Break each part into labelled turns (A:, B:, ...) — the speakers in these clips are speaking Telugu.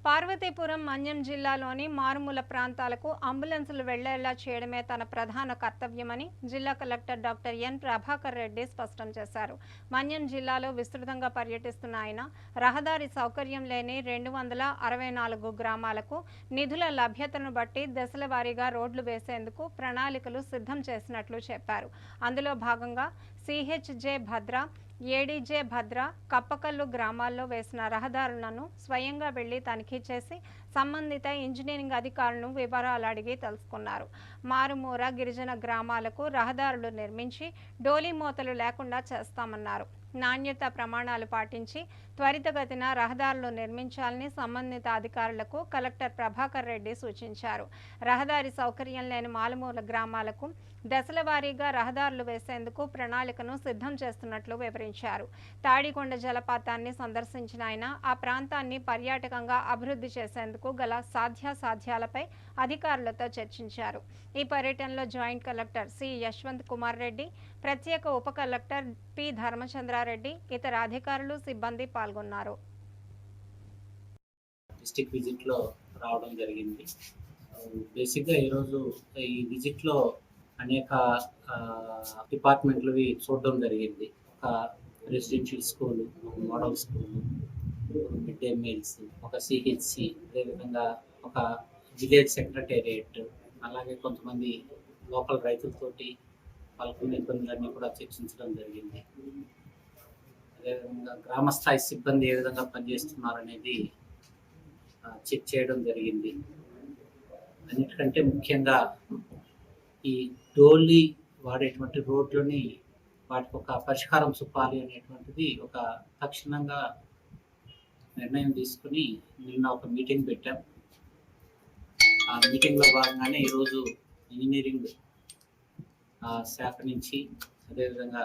A: పార్వతీపురం మన్యం జిల్లాలోని మారుమూల ప్రాంతాలకు అంబులెన్సులు వెళ్లేలా చేయడమే తన ప్రధాన కర్తవ్యమని జిల్లా collector doctor N Prabhakar Reddy స్పష్టం చేశారు. మన్యం జిల్లాలో విస్తృతంగా పర్యటిస్తున్న ఆయన రహదారి సౌకర్యం లేని 264 గ్రామాలకు నిధుల లభ్యతను బట్టి దశల వారీగా రోడ్లు వేసేందుకు ప్రణాళికలు సిద్ధం చేసినట్లు చెప్పారు. అందులో భాగంగా సిహెచ్జే భద్ర, ఏడీజే భద్ర, కప్పకల్లు గ్రామాల్లో వేసిన రహదారులను స్వయంగా వెళ్లి తనిఖీ చేసి సంబంధిత ఇంజనీరింగ్ అధికారులను వివరాలు అడిగి తెలుసుకున్నారు. మారుమూల గిరిజన గ్రామాలకు రహదారులు నిర్మించి డోలీ మోతలు లేకుండా చేస్తామన్నారు. నాణ్యత ప్రమాణాలు పాటించి త్వరితగతిన రహదారులు నిర్మించాలని సంబంధిత అధికారులకు కలెక్టర్ ప్రభాకర్ రెడ్డి సూచించారు. రహదారి సౌకర్యం లేని మారుమూల గ్రామాలకు దశల వారీగా రహదారులు వేసేందుకు ప్రణాళికను సిద్ధం చేస్తున్నట్లు వివరించారు. తాడికొండ జలపాతాన్ని సందర్శించిన ఆయన ఆ ప్రాంతాన్ని పర్యాటకంగా అభివృద్ధి చేసేందుకు గల సాధ్యాసాధ్యాలపై అధికారులతో చర్చించారు. ఈ పర్యటనలో joint collector C Yashwant Kumar Reddy, ప్రత్యేక ఉప కలెక్టర్ పి ధర్మచంద్రారెడ్డి, ఇతర అధికారులు, సిబ్బంది పాల్గొన్నారు.
B: డిస్ట్రిక్ట్ విజిట్ లో రావడం జరిగింది. బేసిక్గా ఈరోజు ఈ విజిట్ లో అనేక డిపార్ట్మెంట్లు చూడడం జరిగింది. ఒక residential school, model school, mid day meals, ఒక సిహెచ్సి, అదేవిధంగా ఒక విలేజ్ సెక్రటేరియట్, అలాగే కొంతమంది లోకల్ రైతులతోటి వాళ్ళకున్న ఇబ్బందులన్నీ కూడా చర్చించడం జరిగింది. అదేవిధంగా గ్రామస్థాయి సిబ్బంది ఏ విధంగా పనిచేస్తున్నారు అనేది చెక్ చేయడం జరిగింది. అన్నిటికంటే ముఖ్యంగా ఈ డోలీ వాడేటువంటి రోడ్లని వాటికి ఒక పరిష్కారం చూపాలి అనేటువంటిది ఒక తక్షణంగా నిర్ణయం తీసుకుని నిన్న ఒక మీటింగ్ పెట్టాం. ఆ మీటింగ్లో భాగంగానే ఈరోజు ఇంజనీరింగ్ శాఖ నుంచి, అదేవిధంగా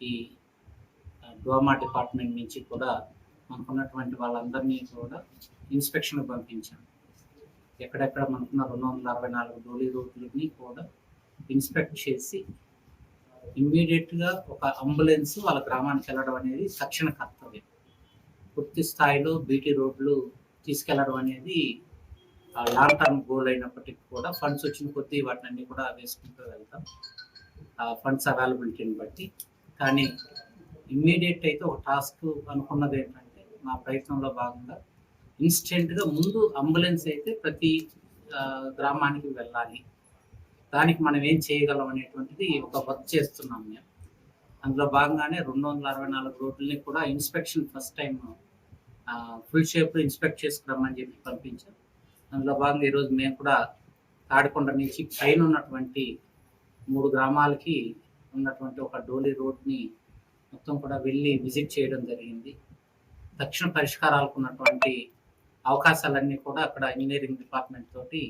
B: ఈ డోమా డిపార్ట్మెంట్ నుంచి కూడా మనకున్నటువంటి వాళ్ళందరినీ కూడా ఇన్స్పెక్షన్ పంపించాం. ఎక్కడెక్కడ మనకున్న 264 డోలీ రోడ్లని కూడా ఇన్స్పెక్ట్ చేసి ఇమ్మీడియట్గా ఒక అంబులెన్స్ వాళ్ళ గ్రామానికి వెళ్ళడం అనేది తక్షణ కర్తవ్యం. పూర్తి స్థాయిలో బీటీ రోడ్లు తీసుకెళ్లడం అనేది లాంగ్ టర్మ్ గోల్ అయినప్పటికీ కూడా ఫండ్స్ వచ్చిన కొద్దీ వాటిని అన్ని కూడా వేసుకుంటూ వెళ్తాం, ఫండ్స్ అవైలబిలిటీని బట్టి. కానీ ఇమ్మీడియట్ అయితే ఒక టాస్క్ అనుకున్నది ఏంటంటే, మా ప్రయత్నంలో భాగంగా ఇన్స్టెంట్గా ముందు అంబులెన్స్ అయితే ప్రతి గ్రామానికి వెళ్ళాలి. దానికి మనం ఏం చేయగలం అనేటువంటిది ఒక వర్క్ చేస్తున్నాం మేము. అందులో భాగంగానే 264 రోడ్లని కూడా inspection first time full shape inspect చేసుకురమ్మని చెప్పి పంపించాం. అందులో భాగంగా ఈరోజు మేము కూడా తాడికొండ నుంచి పైన ఉన్నటువంటి 3 గ్రామాలకి ఉన్నటువంటి ఒక డోలీ రోడ్ని మొత్తం కూడా వెళ్ళి విజిట్ చేయడం జరిగింది. తక్షణ పరిష్కారాలకు ఉన్నటువంటి అవకాశాలన్నీ కూడా అక్కడ ఇంజనీరింగ్ డిపార్ట్మెంట్ తోటి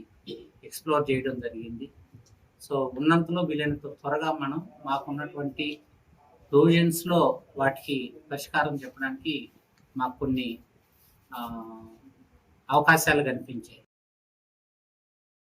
B: ఎక్స్ప్లోర్ చేయడం జరిగింది. సో ఉన్నంతలో వీలైనంత త్వరగా మనం మాకున్నటువంటి ప్రొవిజన్స్లో వాటికి పరిష్కారం చెప్పడానికి మాకు కొన్ని అవకాశాలు కనిపించాయి.